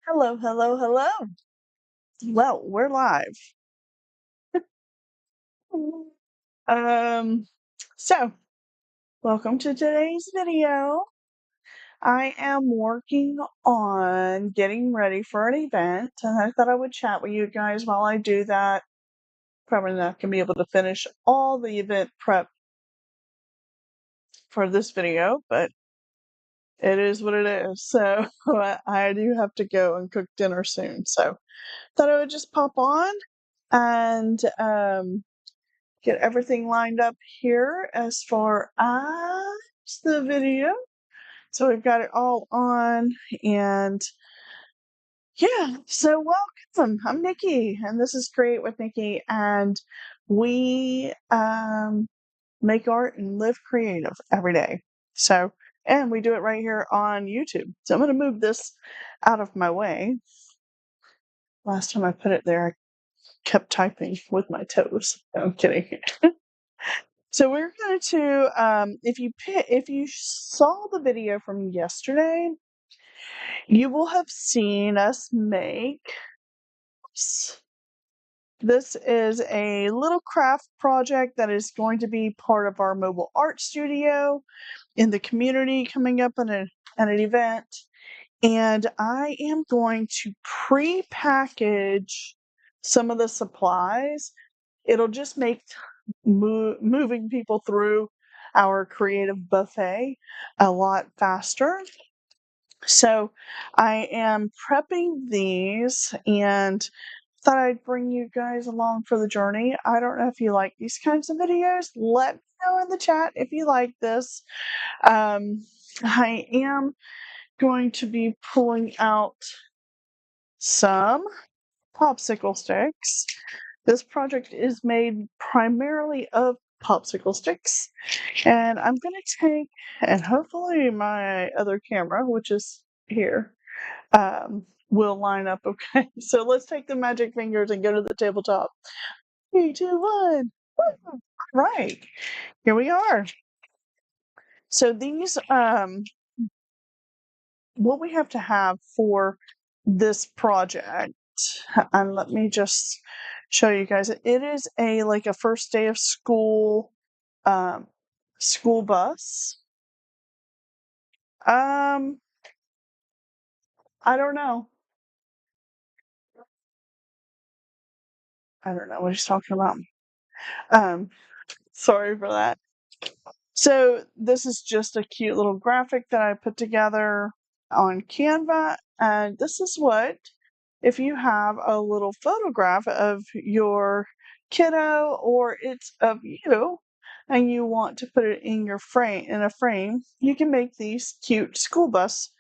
Hello, hello, hello. Well, we're live. Um, so welcome to today's video. I am working on getting ready for an event, and I thought I would chat with you guys while I do that. Probably not gonna be able to finish all the event prep for this video, but it is what it is. So I do have to go and cook dinner soon. So thought I would just pop on and get everything lined up here as far as the video. So we've got it all on, and yeah, so welcome. I'm Nikki, and this is Create with Nikki, and we make art and live creative every day. So, and we do it right here on YouTube. So I'm going to move this out of my way. Last time I put it there, I kept typing with my toes. No, I'm kidding. So we're going to, if you saw the video from yesterday, you will have seen us make. This is a little craft project that is going to be part of our mobile art studio in the community coming up at an event. And I am going to pre-package some of the supplies. It'll just make moving people through our creative buffet a lot faster. So I am prepping these and thought I'd bring you guys along for the journey. I don't know if you like these kinds of videos. Let me know in the chat if you like this. I am going to be pulling out some popsicle sticks. This project is made primarily of popsicle sticks, and I'm going to take, and hopefully my other camera, which is here, will line up okay. So let's take the magic fingers and go to the tabletop. 3, 2, 1. Woo! Right, here we are. So these, what we have to have for this project, and let me just show you guys. It is like a first day of school, school bus. Um, I don't know. I don't know what he's talking about. Um, sorry for that. So this is just a cute little graphic that I put together on Canva, and this is what, if you have a little photograph of your kiddo or it's of you and you want to put it in your frame, you can make these cute school bus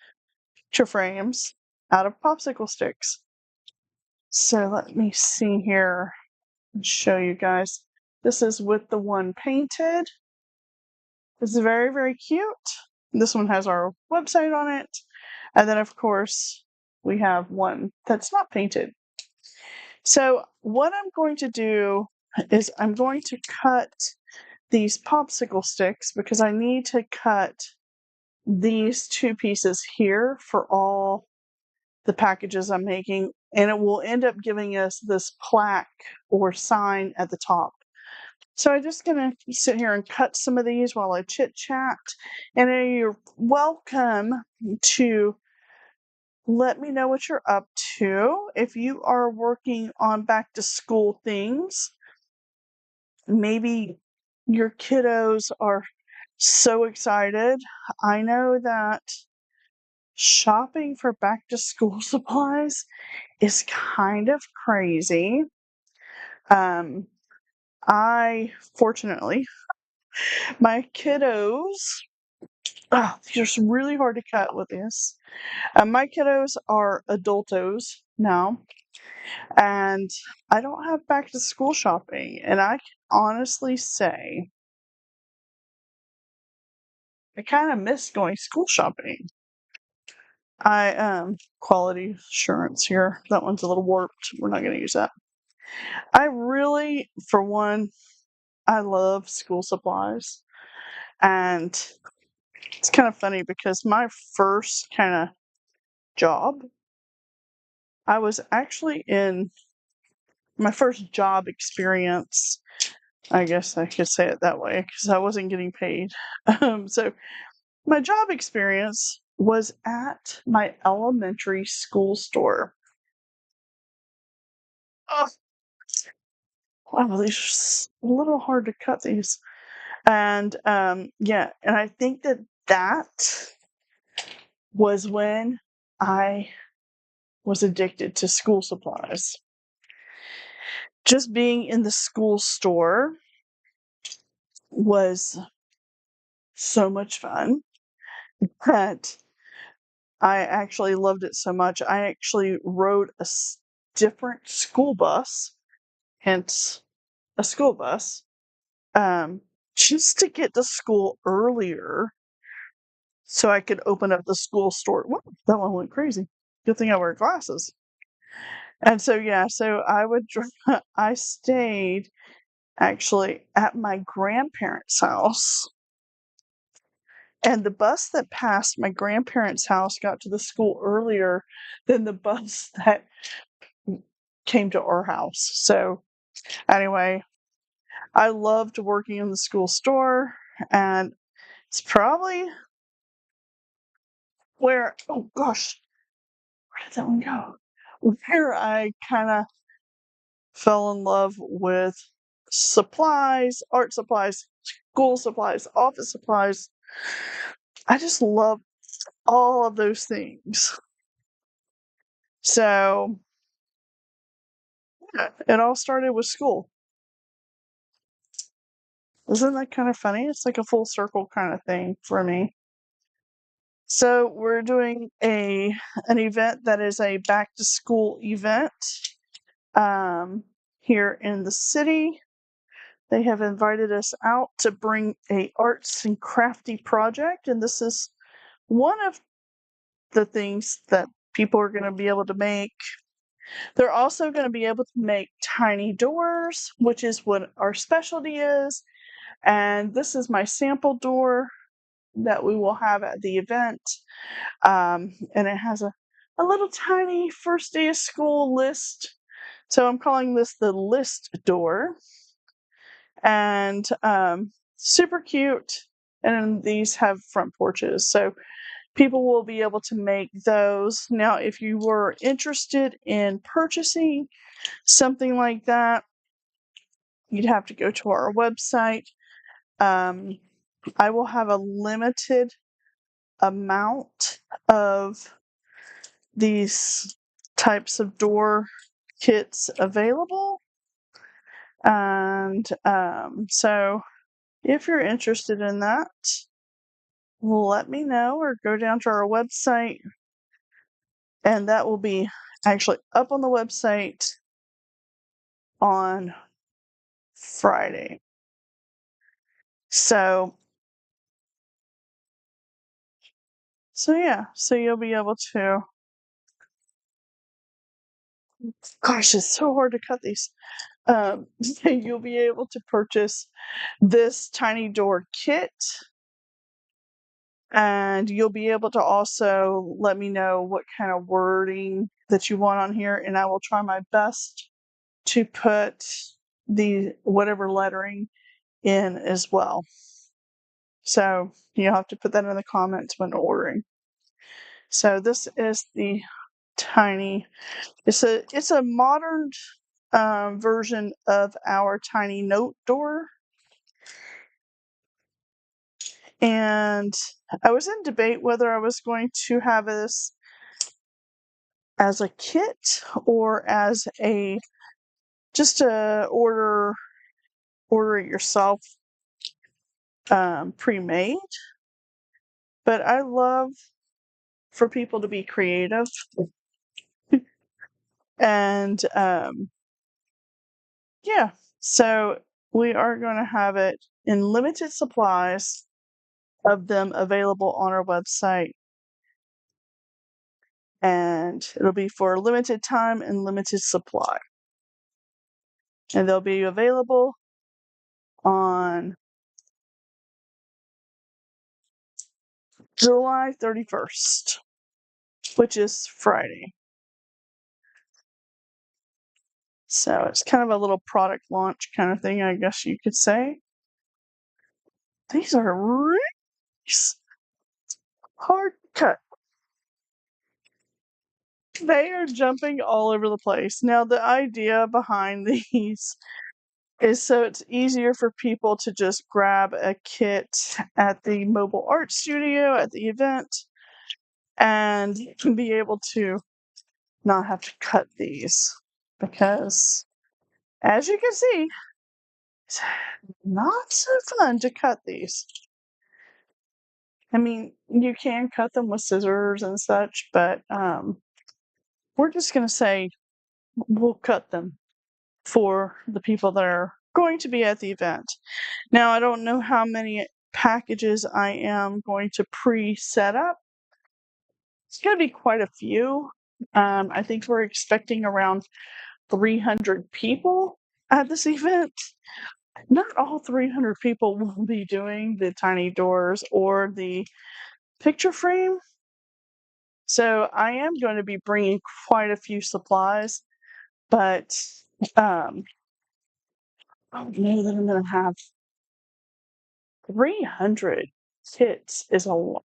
picture frames out of popsicle sticks. So let me see here and show you guys. This is with the one painted. It's very, very cute. This one has our website on it. And then, of course, we have one that's not painted. So what I'm going to do is I'm going to cut these popsicle sticks because I need to cut these two pieces here for all the packages I'm making. And it will end up giving us this plaque or sign at the top. So I'm just going to sit here and cut some of these while I chit chat. And you're welcome to let me know what you're up to. If you are working on back to school things, maybe your kiddos are so excited. I know that shopping for back to school supplies is kind of crazy. I fortunately, my kiddos, these are really hard to cut with this. My kiddos are adultos now, and I don't have back to school shopping. And I can honestly say I kind of miss going school shopping. Quality assurance here. That one's a little warped. We're not going to use that. I really, for one, I love school supplies. And it's kind of funny because my first kind of job I was actually in my first job experience. I guess I could say it that way because I wasn't getting paid. So my job experience was at my elementary school store. Oh, wow, these are a little hard to cut these. And yeah, and I think that that was when I was addicted to school supplies. Just being in the school store was so much fun that I actually loved it so much. I actually rode a different school bus, hence a school bus, um, just to get to school earlier so I could open up the school store. Whoa, that one went crazy. Good thing I wear glasses. And so, yeah, so I would, I stayed actually at my grandparents' house. And the bus that passed my grandparents' house got to the school earlier than the bus that came to our house. So, anyway, I loved working in the school store, and it's probably where, oh gosh, where did that one go? Where I kind of fell in love with supplies, art supplies, school supplies, office supplies. I just love all of those things. So, yeah, it all started with school. Isn't that kind of funny? It's like a full circle kind of thing for me. So we're doing an event that is a back to school event um, here in the city. They have invited us out to bring a arts and crafty project, and this is one of the things that people are going to be able to make. They're also going to be able to make tiny doors, which is what our specialty is. And this is my sample door that we will have at the event. And it has a little tiny first day of school list. So I'm calling this the list door. And super cute. And these have front porches. So people will be able to make those. Now, if you were interested in purchasing something like that, you'd have to go to our website. I will have a limited amount of these types of door kits available. And so if you're interested in that, let me know or go down to our website. And that will be actually up on the website on Friday. So yeah, so you'll be able to, gosh, it's so hard to cut these. You'll be able to purchase this tiny door kit, and you'll be able to also let me know what kind of wording that you want on here, and I will try my best to put the whatever lettering in as well. So you'll have to put that in the comments when ordering. So this is the tiny. It's a modern version of our tiny note door. And I was in debate whether I was going to have this as a kit or as a just a order it yourself pre-made. But I love for people to be creative. And yeah, so we are going to have it in limited supplies of them available on our website. And it'll be for a limited time and limited supply. And they'll be available on July 31st, which is Friday. So it's kind of a little product launch kind of thing, I guess you could say. These are really hard cut. They are jumping all over the place. Now, the idea behind these is so it's easier for people to just grab a kit at the mobile art studio at the event and be able to not have to cut these because, as you can see, it's not so fun to cut these. I mean, you can cut them with scissors and such, but we're just going to say we'll cut them for the people that are going to be at the event. Now, I don't know how many packages I am going to pre-set up. It's going to be quite a few. I think we're expecting around 300 people at this event. Not all 300 people will be doing the tiny doors or the picture frame. So I am going to be bringing quite a few supplies, but I don't know that I'm going to have 300 kits is a lot.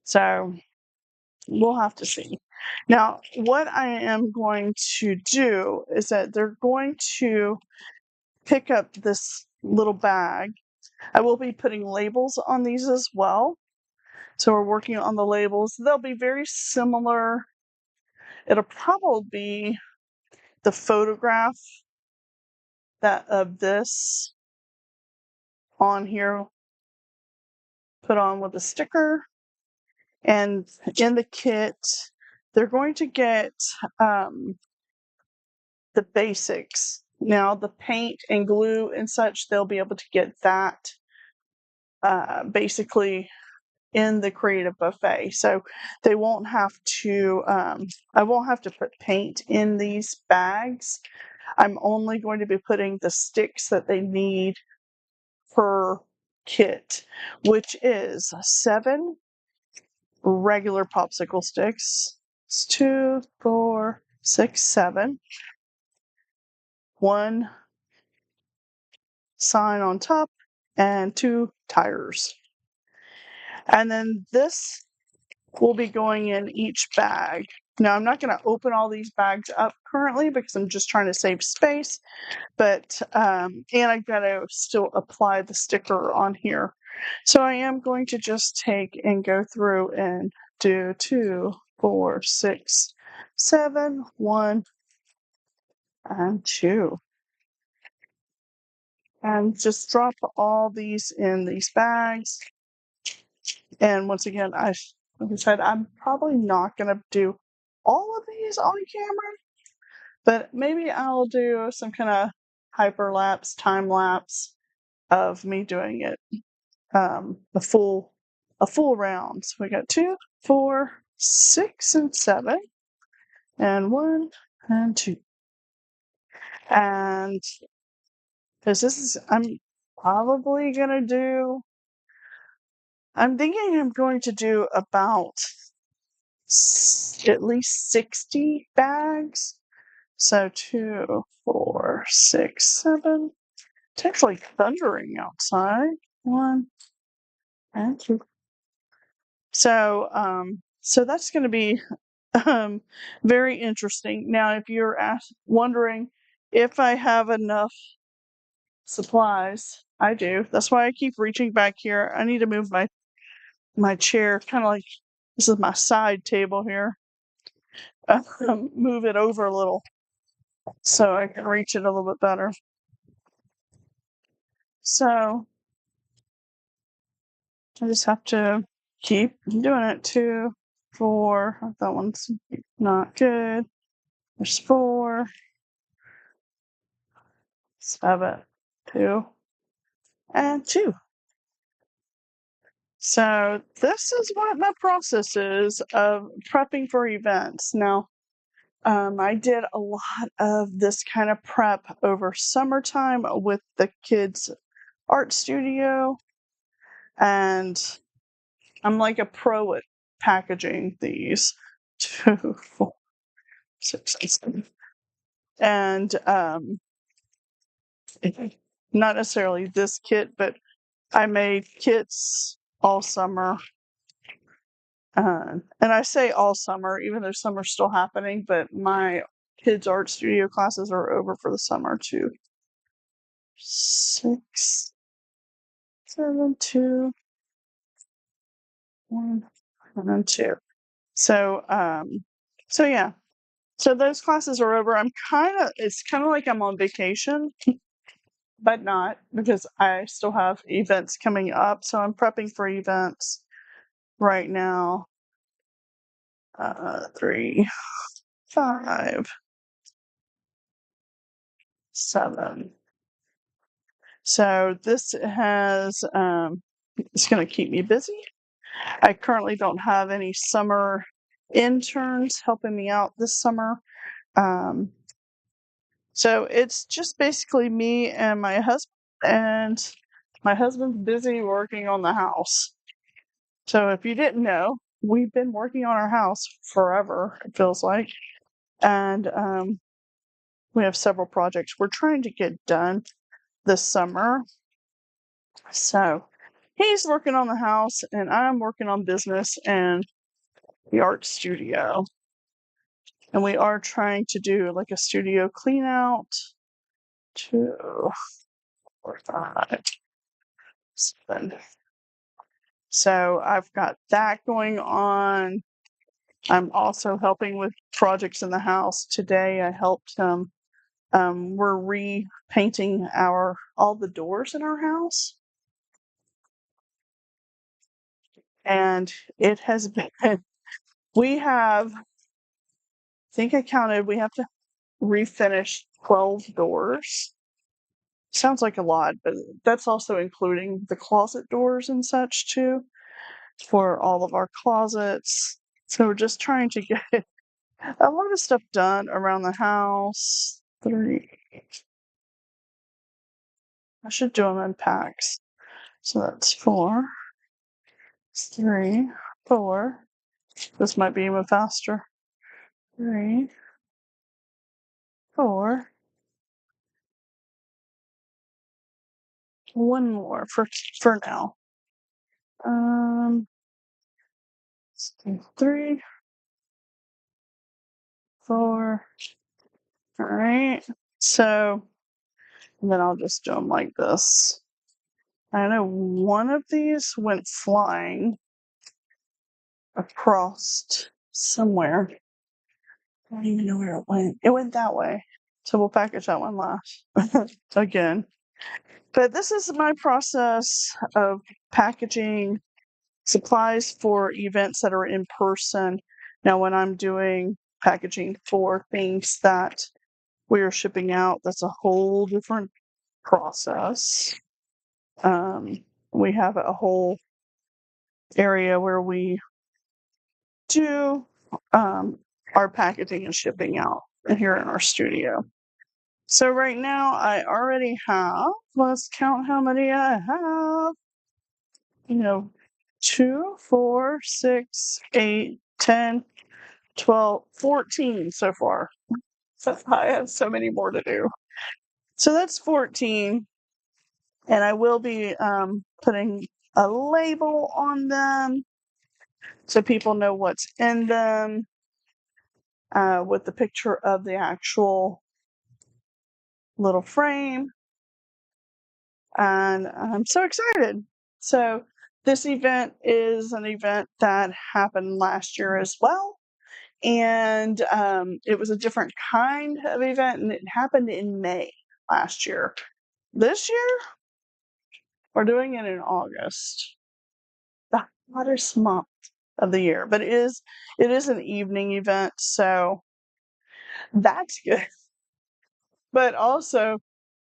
So we'll have to see. Now, what I am going to do is that they're going to pick up this little bag. I will be putting labels on these as well. So we're working on the labels. They'll be very similar. It'll probably be the photograph that of this on here, put on with a sticker. And in the kit, they're going to get the basics. Now, the paint and glue and such, they'll be able to get that basically in the Creative Buffet. So they won't have to, I won't have to put paint in these bags. I'm only going to be putting the sticks that they need per kit, which is 7 regular popsicle sticks. It's 2, 4, 6, 7. 1 sign on top and 2 tires. And then this will be going in each bag. Now, I'm not going to open all these bags up currently because I'm just trying to save space, but, and I've got to still apply the sticker on here. So I am going to just take and go through and do 2, 4, 6, 7, 1, and 2. And just drop all these in these bags. And once again, like I said, I'm probably not going to do all of these on camera, but maybe I'll do some kind of hyperlapse, time lapse of me doing it, a full round. So we got 2, 4, 6, and 7, and 1 and 2, and because this is, I'm probably gonna do. I'm thinking I'm going to do about at least 60 bags. So 2, 4, 6, 7. It's actually thundering outside. 1 and 2. So that's going to be very interesting. Now, if you're wondering if I have enough supplies, I do. That's why I keep reaching back here. I need to move my chair, kind of like this is my side table here. Move it over a little so I can reach it a little bit better. So I just have to keep doing it. 2, 4. That one's not good. There's 4, 7, 2, and 2. So this is what my process is of prepping for events. Now, I did a lot of this kind of prep over summertime with the kids' art studio, and I'm like a pro at packaging these. 2, 4, 6, and 7. And not necessarily this kit, but I made kits all summer. And I say all summer, even though summer's still happening, but my kids' art studio classes are over for the summer too. 6, 7, 2, 1, and 2. So, so yeah. So those classes are over. It's kind of like I'm on vacation, but not, because I still have events coming up. So I'm prepping for events right now. 3, 5, 7. So this has, it's going to keep me busy. I currently don't have any summer interns helping me out this summer. So it's just basically me and my husband, and my husband's busy working on the house. So if you didn't know, we've been working on our house forever, it feels like. And we have several projects we're trying to get done this summer. So he's working on the house, and I'm working on business and the art studio. And we are trying to do like a studio clean out. 2, 4, 5, 7. So I've got that going on. I'm also helping with projects in the house. Today I helped him. We're repainting all the doors in our house. And it has been, we have, I think I counted, we have to refinish 12 doors. Sounds like a lot, but that's also including the closet doors and such too, for all of our closets. So we're just trying to get a lot of stuff done around the house. 3. I should do them in packs. So that's 4, 3, 4. This might be even faster. 3, 4. One more for now. Let's do 3, 4. All right. So, and then I'll just do them like this. I know one of these went flying across somewhere. I don't even know where it went. It went that way. So we'll package that one last again. But this is my process of packaging supplies for events that are in person. Now, when I'm doing packaging for things that we are shipping out, that's a whole different process. We have a whole area where we do our packaging and shipping out here in our studio. So right now I already have, let's count how many I have. 2, 4, 6, 8, 10, 12, 14 so far. So I have so many more to do. So that's 14. And I will be putting a label on them so people know what's in them, with the picture of the actual little frame. And I'm so excited. So this event is an event that happened last year as well. And it was a different kind of event, and it happened in May last year. This year, we're doing it in August, the hottest month of the year. But it is an evening event, so that's good. But also,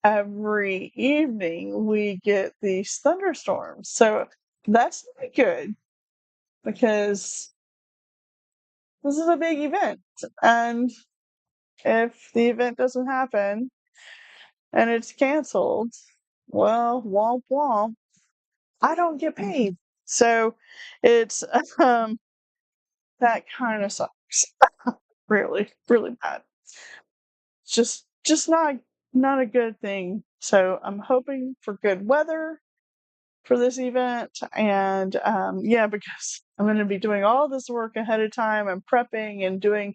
every evening we get these thunderstorms, so that's not good, because this is a big event, and if the event doesn't happen and it's canceled, well, womp womp, I don't get paid. So it's that kind of sucks. Really, really bad. just not a good thing. So I'm hoping for good weather for this event, and yeah, because I'm going to be doing all this work ahead of time and prepping and doing.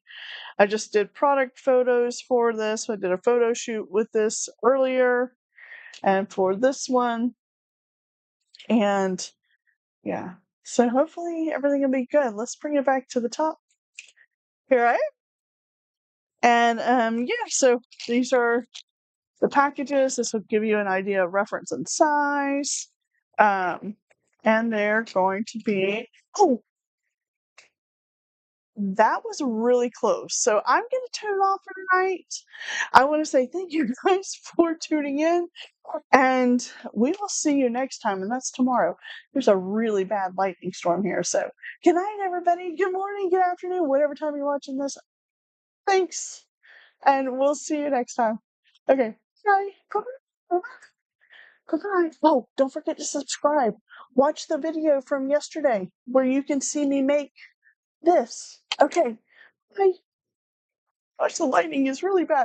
I just did product photos for this. I did a photo shoot with this earlier, and for this one, and yeah. So hopefully everything will be good. Let's bring it back to the top. Here I am. And yeah, so these are the packages. This will give you an idea of reference and size. And they're going to be, oh, that was really close. So I'm going to turn it off for tonight. I want to say thank you guys for tuning in. And we will see you next time, and that's tomorrow. There's a really bad lightning storm here. So good night, everybody. Good morning, good afternoon, whatever time you're watching this. Thanks. And we'll see you next time. Okay. Bye. Bye. Bye. Oh, don't forget to subscribe. Watch the video from yesterday where you can see me make this. Okay. Bye. Gosh, the lightning is really bad.